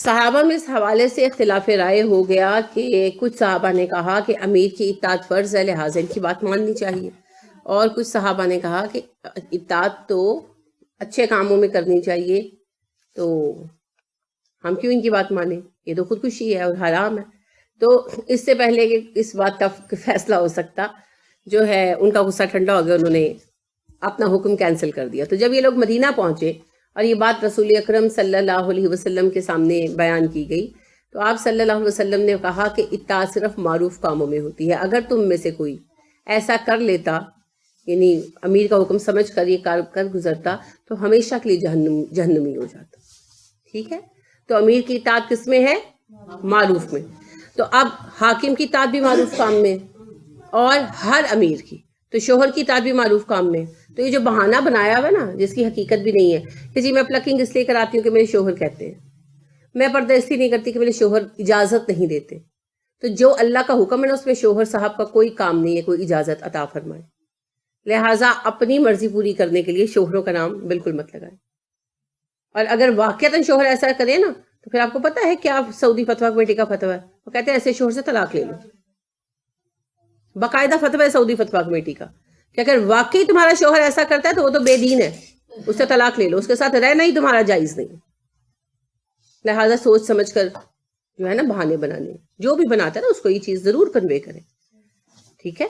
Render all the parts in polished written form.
صحابہ میں اس حوالے سے اختلاف رائے ہو گیا کہ کچھ صحابہ نے کہا کہ امیر کی اطاعت فرض ہے، لہٰذا ان کی بات ماننی چاہیے، اور کچھ صحابہ نے کہا کہ اطاعت تو اچھے کاموں میں کرنی چاہیے، تو ہم کیوں ان کی بات مانیں، یہ تو خودکشی ہے اور حرام ہے۔ تو اس سے پہلے کہ اس بات کا فیصلہ ہو سکتا، جو ہے ان کا غصہ ٹھنڈا ہو گیا، انہوں نے اپنا حکم کینسل کر دیا۔ تو جب یہ لوگ مدینہ پہنچے اور یہ بات رسول اکرم صلی اللہ علیہ وسلم کے سامنے بیان کی گئی، تو آپ صلی اللہ علیہ وسلم نے کہا کہ اطاعت صرف معروف کاموں میں ہوتی ہے، اگر تم میں سے کوئی ایسا کر لیتا، یعنی امیر کا حکم سمجھ کر یہ کار کر گزرتا، تو ہمیشہ کے لیے جہنمی ہو جاتا۔ ٹھیک ہے، تو امیر کی اطاعت کس میں ہے؟ معروف میں۔ تو اب حاکم کی اطاعت بھی معروف کام میں، اور ہر امیر کی، تو شوہر کی اطاعت بھی معروف کام میں۔ تو یہ جو بہانہ بنایا ہوا نا، جس کی حقیقت بھی نہیں ہے کہ جی میں پلکنگ اس لیے کراتی ہوں کہ میرے شوہر کہتے ہیں، میں پردہ اس لیے نہیں کرتی کہ میرے شوہر اجازت نہیں دیتے، تو جو اللہ کا حکم ہے نا، اس میں شوہر صاحب کا کوئی کام نہیں ہے کوئی اجازت عطا فرمائے، لہٰذا اپنی مرضی پوری کرنے کے لیے شوہروں کا نام بالکل مت لگائیں۔ اور اگر واقعتاً شوہر ایسا کرے نا، تو پھر آپ کو پتہ ہے کیا سعودی فتویٰ کمیٹی کا فتویٰ ہے؟ وہ کہتے ہیں ایسے شوہر سے طلاق لے لو، باقاعدہ فتویٰ ہے سعودی فتویٰ کمیٹی کا کہ اگر واقعی تمہارا شوہر ایسا کرتا ہے تو وہ تو بے دین ہے، اس سے طلاق لے لو، اس کے ساتھ رہنا ہی تمہارا جائز نہیں۔ لہٰذا سوچ سمجھ کر جو ہے نا بہانے بنانے، جو بھی بناتا ہے نا اس کو یہ چیز ضرور کنوے کریں۔ ٹھیک ہے،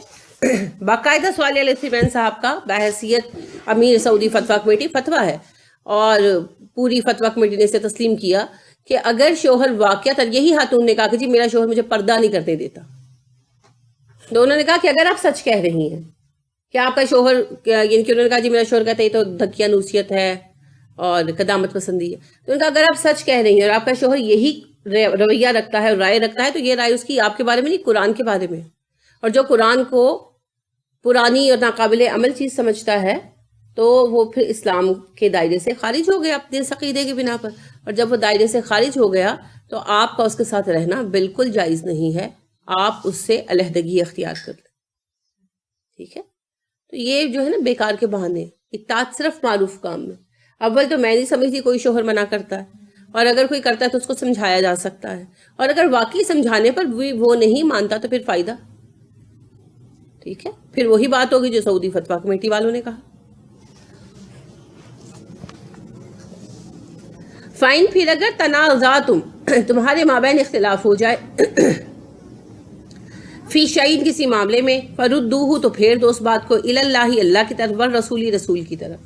باقاعدہ سوالیہ علیہ السلام صاحب کا بحیثیت امیر سعودی فتویٰ کمیٹی فتویٰ ہے، اور پوری فتویٰ کمیٹی نے اسے تسلیم کیا کہ اگر شوہر واقعتاً، یہی خاتون نے کہا کہ جی میرا شوہر مجھے پردہ نہیں کرنے دیتا، تو انہوں نے کہا کہ اگر آپ سچ کہہ رہی ہیں کہ آپ کا شوہر، یعنی کہ انہوں نے کہا جی میرا شوہر کہتا ہے یہ تو دھکیہ نوسیت ہے اور قدامت پسندی ہے، تو انہوں نے کہا اگر آپ سچ کہہ رہی ہیں اور آپ کا شوہر یہی رویہ رکھتا ہے اور رائے رکھتا ہے، تو یہ رائے اس کی آپ کے بارے میں نہیں، قرآن کے بارے میں، اور جو قرآن کو پرانی اور ناقابل عمل چیز سمجھتا ہے تو وہ پھر اسلام کے دائرے سے خارج ہو گیا اپنے اس عقیدے کی بنا پر، اور جب وہ دائرے سے خارج ہو گیا تو آپ کا اس کے ساتھ رہنا بالکل جائز نہیں ہے، آپ اس سے علیحدگی اختیار کر لیں۔ ٹھیک ہے، تو یہ جو ہے نا بیکار کے بہانے، اطاعت صرف معروف کام میں۔ اول تو میں نہیں سمجھتی کوئی شوہر منع کرتا ہے، اور اگر کوئی کرتا ہے تو اس کو سمجھایا جا سکتا ہے، اور اگر واقعی سمجھانے پر بھی وہ نہیں مانتا تو پھر فائدہ۔ ٹھیک ہے، پھر وہی بات ہوگی جو سعودی فتویٰ کمیٹی والوں نے کہا۔ فائن، پھر اگر تنازعتم، تمہارے مابین اختلاف ہو جائے، فی شیء، کسی معاملے میں، فردوہ، تو پھیر دو اس بات کو، الی اللہ، اللہ کی طرف، والرسول، رسول کی طرف۔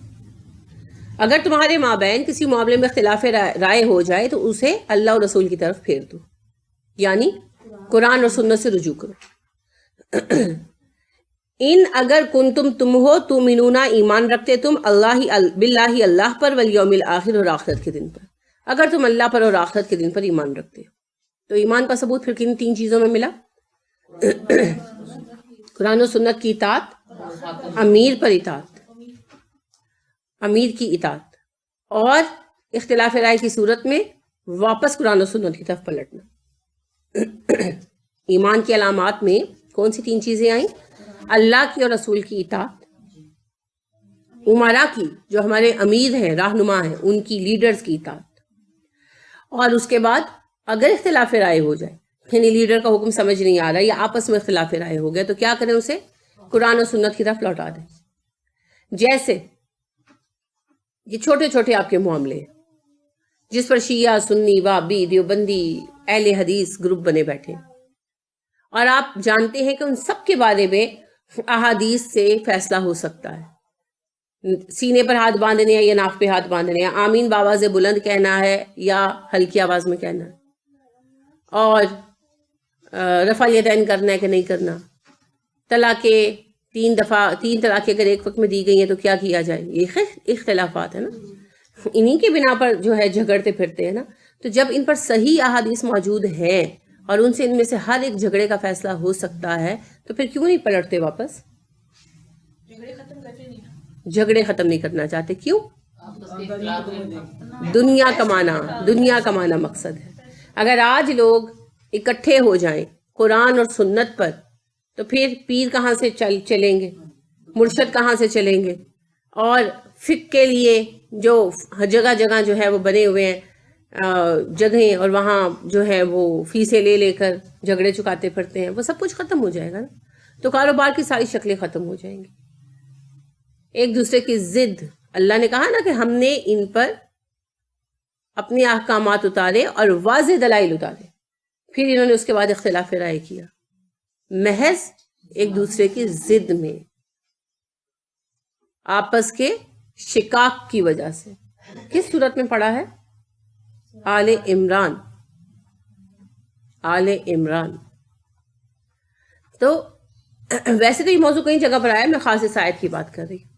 اگر تمہارے مابین کسی معاملے میں اختلاف رائے ہو جائے تو اسے اللہ اور رسول کی طرف پھیر دو، یعنی قرآن اور سنت سے رجوع کرو۔ ان اگر کنتم، تم ہو، تؤمنون، ایمان رکھتے تم، اللہ باللہ، اللہ پر، والیوم الآخر، اور آخرت کے دن پر، اگر تم اللہ پر اور آخرت کے دن پر ایمان رکھتے ہو، تو ایمان کا ثبوت پھر کن تین چیزوں میں ملا؟ قرآن و سنت کی اطاعت، امیر پر اطاعت، امیر کی اطاعت، اور اختلاف رائے کی صورت میں واپس قرآن و سنت کی طرف پلٹنا۔ ایمان کی علامات میں کون سی تین چیزیں آئیں؟ اللہ کی اور رسول کی اطاعت، امراء کی، جو ہمارے امیر ہیں، رہنما ہیں، ان کی، لیڈرز کی اطاعت، اور اس کے بعد اگر اختلاف رائے ہو جائے، یعنی لیڈر کا حکم سمجھ نہیں آ رہا یا آپس میں اختلاف رائے ہو گیا، تو کیا کریں؟ اسے قرآن و سنت کی طرف لوٹا دیں۔ جیسے یہ چھوٹے چھوٹے آپ کے معاملے ہیں جس پر شیعہ، سنی، وہابی، دیوبندی، اہل حدیث گروپ بنے بیٹھے، اور آپ جانتے ہیں کہ ان سب کے بارے میں احادیث سے فیصلہ ہو سکتا ہے، سینے پر ہاتھ باندھنے ہیں یا ناف پہ ہاتھ باندھنے ہیں، آمین بآواز بلند کہنا ہے یا ہلکی آواز میں کہنا ہے، اور رفع الیدین کرنا ہے کہ نہیں کرنا، طلاق 3 دفعہ، 3 طلاقیں اگر ایک وقت میں دی گئی ہیں تو کیا کیا جائے، یہ اختلافات ہیں نا، انہی کے بنا پر جو ہے جھگڑتے پھرتے ہیں نا۔ تو جب ان پر صحیح احادیث موجود ہیں اور ان سے ان میں سے ہر ایک جھگڑے کا فیصلہ ہو سکتا ہے، تو پھر کیوں نہیں پلٹتے واپس؟ جھگڑے ختم نہیں کرنا چاہتے، کیوں؟ دنیا کمانا مقصد ہے۔ اگر آج لوگ اکٹھے ہو جائیں قرآن اور سنت پر، تو پھر پیر کہاں سے چلیں گے، مرشد کہاں سے چلیں گے، اور فقہ کے لیے جو جگہ جگہ جو ہے وہ بنے ہوئے ہیں جگہیں اور وہاں جو ہے وہ فیسیں لے لے کر جھگڑے چکاتے پھرتے ہیں، وہ سب کچھ ختم ہو جائے گا نا، تو کاروبار کی ساری شکلیں ختم ہو جائیں گی. ایک دوسرے کی ضد، اللہ نے کہا نا کہ ہم نے ان پر اپنے احکامات اتارے اور واضح دلائل اتارے، پھر انہوں نے اس کے بعد اختلاف رائے کیا محض ایک دوسرے کی ضد میں، آپس کے شقاق کی وجہ سے. کس صورت میں پڑھا ہے؟ آل عمران. آل عمران. تو ویسے تو یہ موضوع کئی جگہ پر آیا، میں خاص اس آیت کی بات کر رہی ہوں.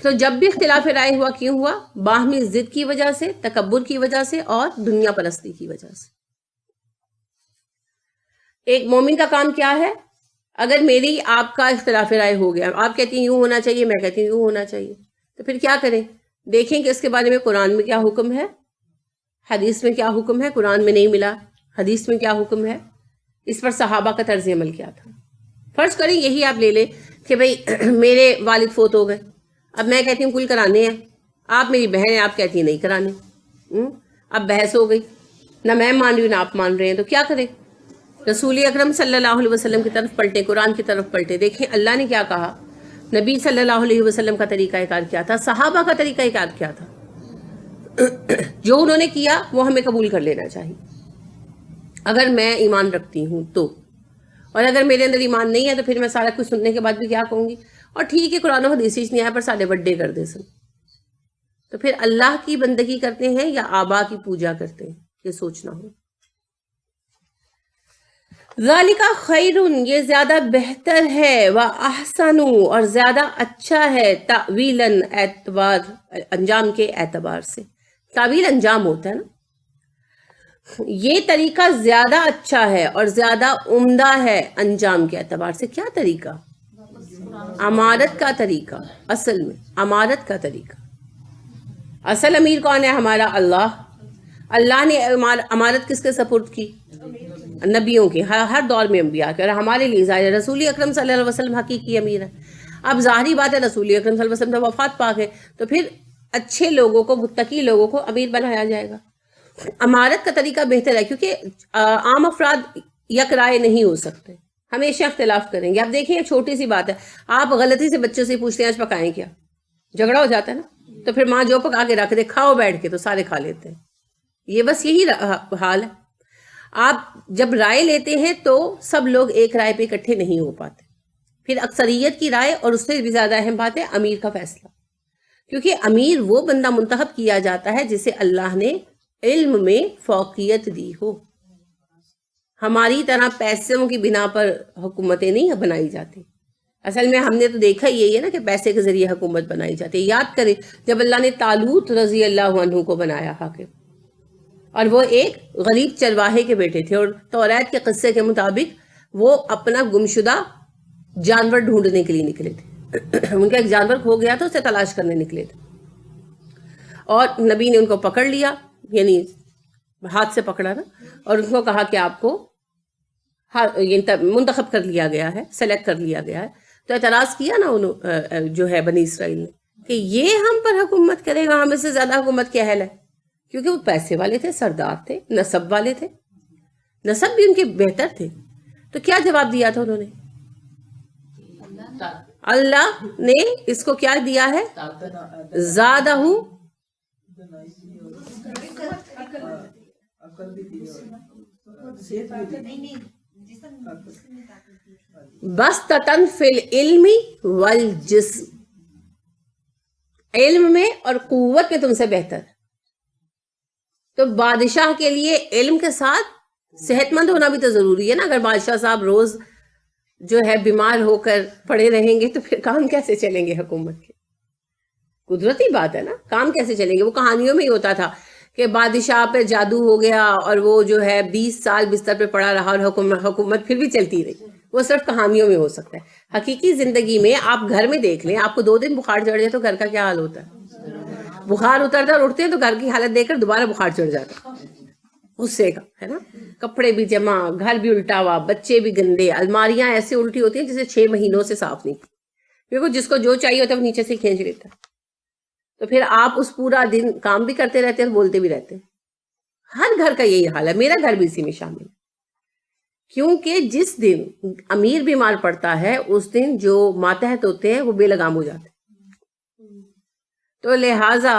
تو جب بھی اختلاف رائے ہوا، کیوں ہوا؟ باہمی ضد کی وجہ سے، تکبر کی وجہ سے، اور دنیا پرستی کی وجہ سے. ایک مومن کا کام کیا ہے؟ اگر میری آپ کا اختلاف رائے ہو گیا، آپ کہتی ہیں یوں ہونا چاہیے، میں کہتی ہوں یوں ہونا چاہیے، تو پھر کیا کریں؟ دیکھیں کہ اس کے بارے میں قرآن میں کیا حکم ہے، حدیث میں کیا حکم ہے. قرآن میں نہیں ملا، حدیث میں کیا حکم ہے، اس پر صحابہ کا طرز عمل کیا تھا. فرض کریں یہی آپ لے لیں کہ بھئی میرے والد فوت ہو گئے، اب میں کہتی ہوں کل کرانے ہیں، آپ میری بہن ہیں، آپ کہتی ہیں نہیں کرانے. اب بحث ہو گئی، نہ میں مان رہی ہوں نہ آپ مان رہے ہیں، تو کیا کریں؟ رسول اکرم صلی اللہ علیہ وسلم کی طرف پلٹے، قرآن کی طرف پلٹے، دیکھیں اللہ نے کیا کہا، نبی صلی اللہ علیہ وسلم کا طریقہ کار کیا تھا، صحابہ کا طریقہ کار کیا تھا. جو انہوں نے کیا وہ ہمیں قبول کر لینا چاہیے اگر میں ایمان رکھتی ہوں تو. اور اگر میرے اندر ایمان نہیں ہے تو پھر میں سارا کچھ سننے کے بعد بھی کیا کہوں گی، اور ٹھیک ہے قرآن و حدیث نہیں آیا پر سارے بڑے کر دے سن. تو پھر اللہ کی بندگی کرتے ہیں یا آبا کی پوجا کرتے ہیں، یہ سوچنا ہو. ذالک خیر، یہ زیادہ بہتر ہے، واحسن، اور زیادہ اچھا ہے، تاویلا، اعتبار، انجام کے اعتبار سے. تعویل انجام ہوتا ہے نا. یہ طریقہ زیادہ اچھا ہے اور زیادہ عمدہ ہے انجام کے اعتبار سے. کیا طریقہ؟ امارت کا طریقہ. اصل میں امارت کا طریقہ. اصل امیر کون ہے ہمارا؟ اللہ. اللہ نے امارت کس کے سپرد کی؟ نبیوں کی، ہر دور میں انبیاء کے، اور ہمارے لیے ظاہر رسول اکرم صلی اللہ علیہ وسلم حقیقی امیر ہے. اب ظاہری بات ہے رسول اکرم صلی اللہ علیہ وسلم کا وفات پا گئے تو پھر اچھے لوگوں کو، متقی لوگوں کو امیر بنایا جائے گا. امارت کا طریقہ بہتر ہے کیونکہ عام افراد یک رائے نہیں ہو سکتے، ہمیشہ اختلاف کریں گے. آپ دیکھیں چھوٹی سی بات ہے، آپ غلطی سے بچوں سے پوچھتے ہیں آج پکائیں کیا، جھگڑا ہو جاتا ہے نا. تو پھر ماں جو پکا کے رکھ دے، کھاؤ بیٹھ کے، تو سارے کھا لیتے ہیں. یہ بس یہی حال ہے. آپ جب رائے لیتے ہیں تو سب لوگ ایک رائے پہ اکٹھے نہیں ہو پاتے. پھر اکثریت کی رائے، اور اس سے بھی زیادہ اہم بات ہے امیر کا فیصلہ. کیونکہ امیر وہ بندہ منتخب کیا جاتا ہے جسے اللہ نے علم میں فوقیت دی ہو. ہماری طرح پیسوں کی بنا پر حکومتیں نہیں بنائی جاتی. اصل میں ہم نے تو دیکھا یہی ہے نا کہ پیسے کے ذریعے حکومت بنائی جاتی ہے. یاد کریں جب اللہ نے طالوت رضی اللہ عنہ کو بنایا حاکم، اور وہ ایک غریب چرواہے کے بیٹے تھے، اور توریت کے قصے کے مطابق وہ اپنا گمشدہ جانور ڈھونڈنے کے لیے نکلے تھے. ان کا ایک جانور کھو گیا تھا، اسے تلاش کرنے نکلے تھے، اور نبی نے ان کو پکڑ لیا، یعنی ہاتھ سے پکڑا نا، اور ان کو کہا کہ آپ کو منتخب کر لیا گیا ہے، سلیکٹ کر لیا گیا ہے. تو اعتراض کیا نا انہوں جو ہے بنی اسرائیل نے کہ یہ ہم پر حکومت کرے گا، ہم اس سے زیادہ حکومت کے اہل ہے. کیونکہ وہ پیسے والے تھے، سردار تھے، نسب والے تھے، نسب بھی ان کے بہتر تھے. تو کیا جواب دیا تھا انہوں نے؟ اللہ نے اس کو کیا دیا ہے؟ زادہ بسطتاً فی العلم والجسم، علم میں اور قوت میں تم سے بہتر. تو بادشاہ کے لیے علم کے ساتھ صحت مند ہونا بھی تو ضروری ہے نا. اگر بادشاہ صاحب روز جو ہے بیمار ہو کر پڑے رہیں گے تو پھر کام کیسے چلیں گے حکومت کے؟ قدرتی بات ہے نا، کام کیسے چلیں گے؟ وہ کہانیوں میں ہی ہوتا تھا کہ بادشاہ پہ جادو ہو گیا اور وہ جو ہے 20 سال بستر پہ پڑا رہا اور حکومت پھر بھی چلتی رہی. وہ صرف کہانیوں میں ہو سکتا ہے. حقیقی زندگی میں آپ گھر میں دیکھ لیں، آپ کو 2 دن بخار چڑھ جائے تو گھر کا کیا حال ہوتا ہے؟ بخار اترتا اور اٹھتے ہیں تو گھر کی حالت دیکھ کر دوبارہ بخار چڑھ جاتا ہے، غصے کا، ہے نا. کپڑے بھی جمع، گھر بھی الٹا ہوا، بچے بھی گندے، الماریاں ایسے الٹی ہوتی ہیں جسے 6 مہینوں سے صاف نہیں کی، کیونکہ جس کو جو چاہیے ہوتا ہے وہ نیچے سے کھینچ لیتا ہے. تو پھر آپ اس پورا دن کام بھی کرتے رہتے ہیں اور بولتے بھی رہتے ہیں. ہر گھر کا یہی حال ہے، میرا گھر بھی اسی میں شامل ہے، کیونکہ جس دن امیر بیمار پڑتا ہے اس دن جو ماتحت ہوتے ہیں وہ بے لگام ہو جاتے ہیں. تو لہٰذا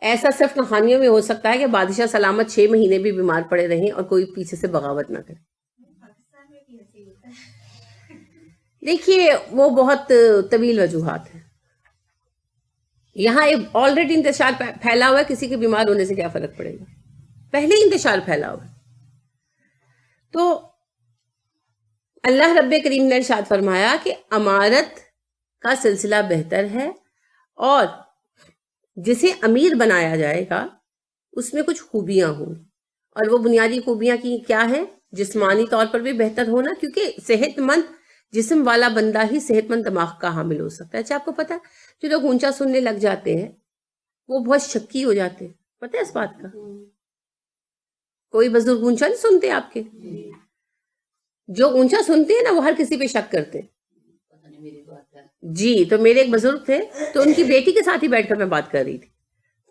ایسا صرف کہانیوں میں ہو سکتا ہے کہ بادشاہ سلامت 6 مہینے بھی بیمار پڑے رہیں اور کوئی پیچھے سے بغاوت نہ کرے. دیکھیے وہ بہت طویل وجوہات ہیں. یہاں ایک آلریڈی انتشار پھیلا ہوا ہے، کسی کے بیمار ہونے سے کیا فرق پڑے گا، پہلے ہی انتشار پھیلا ہوا ہے. تو اللہ رب کریم نے ارشاد فرمایا کہ امارت کا سلسلہ بہتر ہے، اور جسے امیر بنایا جائے گا اس میں کچھ خوبیاں ہوں، اور وہ بنیادی خوبیاں کی کیا ہے؟ جسمانی طور پر بھی بہتر ہونا، کیونکہ صحت مند جسم والا بندہ ہی صحت مند دماغ کا حامل ہو سکتا ہے. اچھا آپ کو پتا ہے جو لوگ اونچا سننے لگ جاتے ہیں وہ بہت شکی ہو جاتے ہیں، پتہ ہے اس بات کا؟ کوئی بزرگ اونچا نہیں سنتے آپ کے، جو اونچا سنتے ہیں نا وہ ہر کسی پہ شک کرتے ہیں. جی تو میرے ایک بزرگ تھے، تو ان کی بیٹی کے ساتھ ہی بیٹھ کر میں بات کر رہی تھی،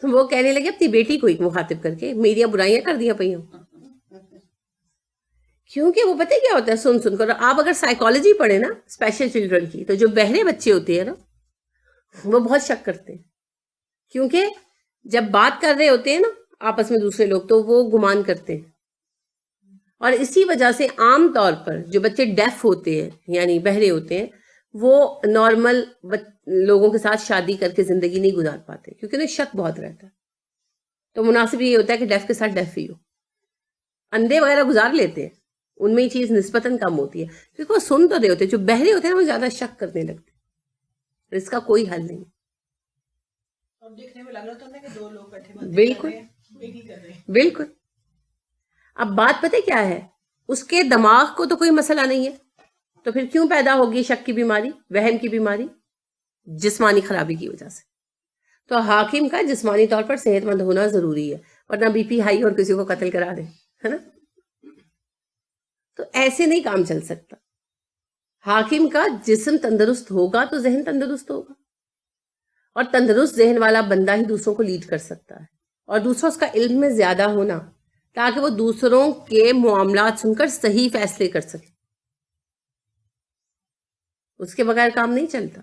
تو وہ کہنے لگے اپنی بیٹی کو ایک مخاطب کر کے میری برائیاں کر دیا پئی ہوں. کیونکہ وہ پتہ کیا ہوتا ہے، سن سن کر. آپ اگر سائیکالوجی پڑھیں نا اسپیشل چلڈرن کی، تو جو بہرے بچے ہوتے ہیں نا وہ بہت شک کرتے ہیں، کیونکہ جب بات کر رہے ہوتے ہیں نا آپس میں دوسرے لوگ تو وہ گمان کرتے ہیں. اور اسی وجہ سے عام طور پر جو بچے ڈیف ہوتے ہیں یعنی بہرے ہوتے ہیں وہ نارمل لوگوں کے ساتھ شادی کر کے زندگی نہیں گزار پاتے، کیونکہ انہیں شک بہت رہتا ہے. تو مناسب یہ ہوتا ہے کہ ڈیف کے ساتھ ڈیف ہی ہو. اندھے وغیرہ گزار لیتے ہیں، ان میں یہ چیز نسبتاً کم ہوتی ہے، کیونکہ وہ سن تو رہے ہوتے ہیں. جو بہرے ہوتے ہیں وہ زیادہ شک کرنے لگتے ہیں، اس کا کوئی حل نہیں. دیکھنے میں لگ رہا تھا کہ 2 لوگ بیٹھے بالکل بالکل. اب بات پتہ کیا ہے، اس کے دماغ کو تو کوئی مسئلہ نہیں ہے، تو پھر کیوں پیدا ہوگی شک کی بیماری، وہم کی بیماری؟ جسمانی خرابی کی وجہ سے. تو حاکم کا جسمانی طور پر صحت مند ہونا ضروری ہے، ورنہ بی پی ہائی اور کسی کو قتل کرا دے، ہے نا. تو ایسے نہیں کام چل سکتا. حاکم کا جسم تندرست ہوگا تو ذہن تندرست ہوگا، اور تندرست ذہن والا بندہ ہی دوسروں کو لیڈ کر سکتا ہے، اور دوسرا اس کا علم میں زیادہ ہونا تاکہ وہ دوسروں کے معاملات سن کر صحیح فیصلے کر سکے. اس کے بغیر کام نہیں چلتا.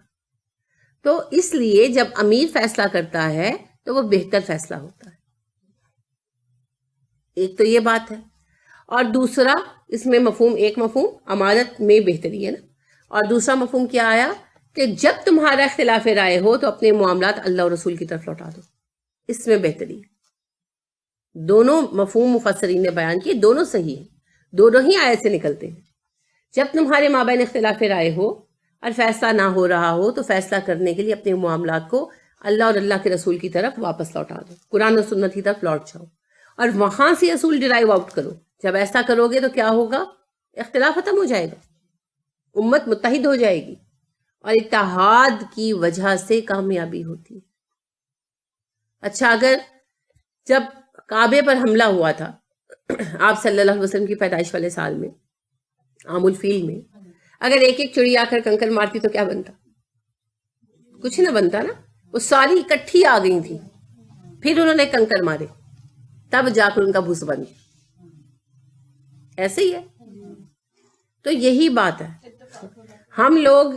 تو اس لیے جب امیر فیصلہ کرتا ہے تو وہ بہتر فیصلہ ہوتا ہے. ایک تو یہ بات ہے، اور دوسرا اس میں مفہوم، ایک مفہوم امارت میں بہتری ہے نا، اور دوسرا مفہوم کیا آیا کہ جب تمہارا اختلاف رائے ہو تو اپنے معاملات اللہ اور رسول کی طرف لوٹا دو، اس میں بہتری ہے. دونوں مفہوم مفسرین نے بیان کیے، دونوں صحیح ہیں، دونوں ہی آیت سے نکلتے ہیں. جب تمہارے مابین اختلاف رائے ہو اور فیصلہ نہ ہو رہا ہو تو فیصلہ کرنے کے لیے اپنے معاملات کو اللہ اور اللہ کے رسول کی طرف واپس لوٹا دو، قرآن و سنت کی طرف لوٹ جاؤ، اور وہاں سے اصول ڈرائیو آؤٹ کرو. جب ایسا کرو گے تو کیا ہوگا؟ اختلاف ختم ہو جائے گا، امت متحد ہو جائے گی، اور اتحاد کی وجہ سے کامیابی ہوتی ہے. اچھا اگر جب کعبے پر حملہ ہوا تھا آپ صلی اللہ علیہ وسلم کی پیدائش والے سال میں، عام الفیل میں، اگر ایک ایک چڑی آ کر کنکر مارتی تو کیا بنتا؟ کچھ نہ بنتا نا. وہ ساری اکٹھی آ گئی تھی، پھر انہوں نے کنکر مارے، تب جا کر ان کا بھوس بن گیا. ایسے ہی ہے. تو یہی بات ہے، ہم لوگ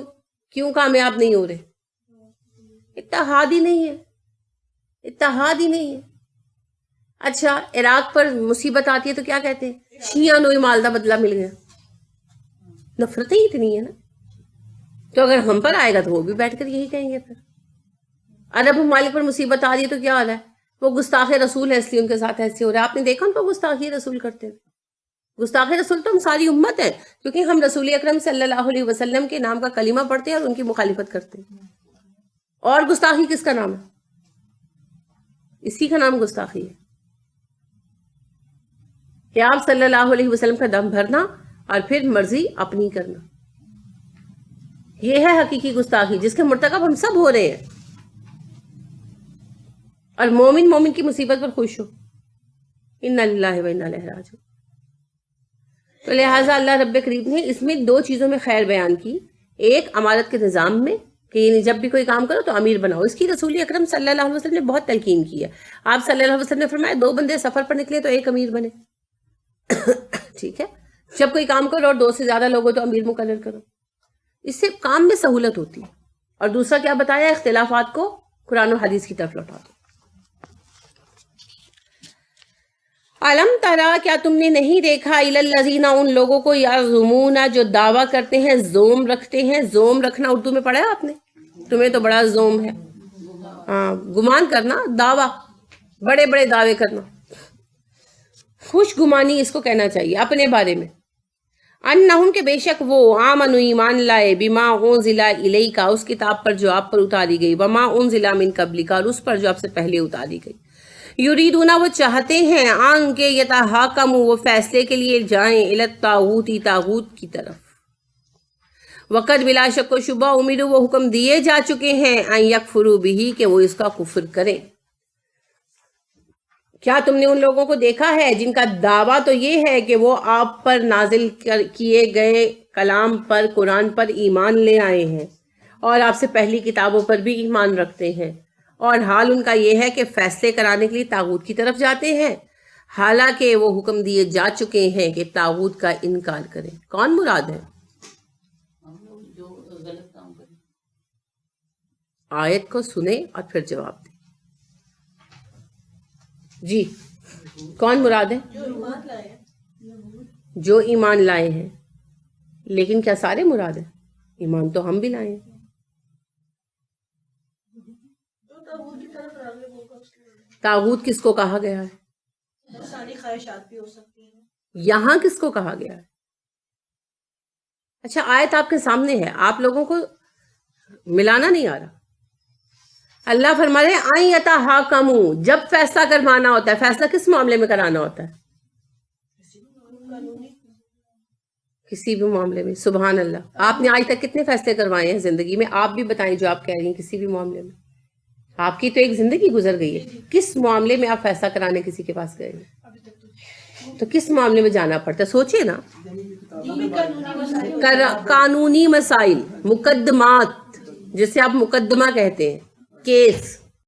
کیوں کامیاب نہیں ہو رہے؟ اتحاد ہی نہیں ہے، اتحاد ہی نہیں ہے. اچھا عراق پر مصیبت آتی ہے تو کیا کہتے ہیں؟ شیعہ نوئی مالدہ بدلہ مل گیا. نفرتیں اتنی ہیں نا. تو اگر ہم پر آئے گا تو وہ بھی بیٹھ کر یہی کہیں گے. پھر عرب ممالک پر مصیبت آ رہی ہے تو کیا حال ہے؟ وہ گستاخ رسول ہے اس لیے ان کے ساتھ ایسے ہو رہا ہے. آپ نے دیکھا ان کو گستاخی رسول کرتے ہوئے؟ گستاخ رسول تو ہم ساری امت ہے، کیونکہ ہم رسول اکرم صلی اللہ علیہ وسلم کے نام کا کلمہ پڑھتے ہیں اور ان کی مخالفت کرتے ہیں. اور گستاخی کس کا نام ہے؟ اسی کا نام گستاخی ہے کہ آپ صلی اللہ علیہ وسلم کا دم بھرنا اور پھر مرضی اپنی کرنا. یہ ہے حقیقی گستاخی جس کے مرتکب ہم سب ہو رہے ہیں. اور مومن کی مصیبت پر خوش ہو، انا للہ و انا الیہ راجعون. تو لہٰذا اللہ رب کریم نے اس میں 2 چیزوں میں خیر بیان کی، ایک امارت کے نظام میں کہ جب بھی کوئی کام کرو تو امیر بناؤ. اس کی رسول اکرم صلی اللہ علیہ وسلم نے بہت تلقین کی ہے. آپ صلی اللہ علیہ وسلم نے فرمایا 2 بندے سفر پر نکلے تو ایک امیر بنے. ٹھیک ہے, جب کوئی کام کرو اور 2 سے زیادہ لوگ ہو تو امیر مقرر کرو. اس سے کام میں سہولت ہوتی ہے. اور دوسرا کیا بتایا, اختلافات کو قرآن و حدیث کی طرف لوٹا دو. علم ترا, کیا تم نے نہیں دیکھا, الی الذین, ان لوگوں کو, یزعمون, جو دعویٰ کرتے ہیں, زوم رکھتے ہیں. زوم رکھنا اردو میں پڑھا ہے آپ نے, تمہیں تو بڑا زوم ہے. ہاں, گمان کرنا, دعویٰ, بڑے بڑے دعوے کرنا, خوش گمانی اس کو کہنا چاہیے اپنے بارے میں. انہم, کہ بے شک وہ, آمنوا, ایمان لائے, بما انزل الیک, اس کتاب پر جو آپ پر اتاری گئی, وما انزل من قبلک, اور اس پر جو آپ سے پہلے اتاری گئی. یریدون, وہ چاہتے ہیں, آن کے یتحاکموا, وہ فیصلے کے لیے جائیں, الی الطاغوت, طاغوت کی طرف. وقد, بلا شک و شبہ, امروا, وہ حکم دیے جا چکے ہیں, ان یکفروا بہ, کہ وہ اس کا کفر کریں. کیا تم نے ان لوگوں کو دیکھا ہے جن کا دعویٰ تو یہ ہے کہ وہ آپ پر نازل کیے گئے کلام پر, قرآن پر ایمان لے آئے ہیں, اور آپ سے پہلی کتابوں پر بھی ایمان رکھتے ہیں, اور حال ان کا یہ ہے کہ فیصلے کرانے کے لیے طاغوت کی طرف جاتے ہیں, حالانکہ وہ حکم دیے جا چکے ہیں کہ طاغوت کا انکار کریں. کون مراد ہے؟ آیت کو سنیں اور پھر جواب دیں. جی, کون مراد ہے؟ جو ایمان لائے ہیں. لیکن کیا سارے مراد ہیں؟ ایمان تو ہم بھی لائے ہیں. طاغوت کس کو کہا گیا ہے؟ ساری خواہشات بھی ہو سکتی ہیں. یہاں کس کو کہا گیا ہے؟ اچھا, آیت آپ کے سامنے ہے, آپ لوگوں کو ملانا نہیں آ رہا. اللہ فرما رہے ہیں, آئیں یتحاکموا, جب فیصلہ کروانا ہوتا ہے. فیصلہ کس معاملے میں کرانا ہوتا ہے؟ کسی بھی معاملے میں. سبحان اللہ. آپ نے آج تک کتنے فیصلے کروائے ہیں زندگی میں؟ آپ بھی بتائیں جو آپ کہہ رہی ہیں, کسی بھی معاملے میں. آپ کی تو ایک زندگی گزر گئی ہے, کس معاملے میں آپ فیصلہ کرانے کسی کے پاس گئے ہیں؟ تو کس معاملے میں جانا پڑتا ہے, سوچئے نا. قانونی مسائل, مقدمات, جسے آپ مقدمہ کہتے ہیں, کیس,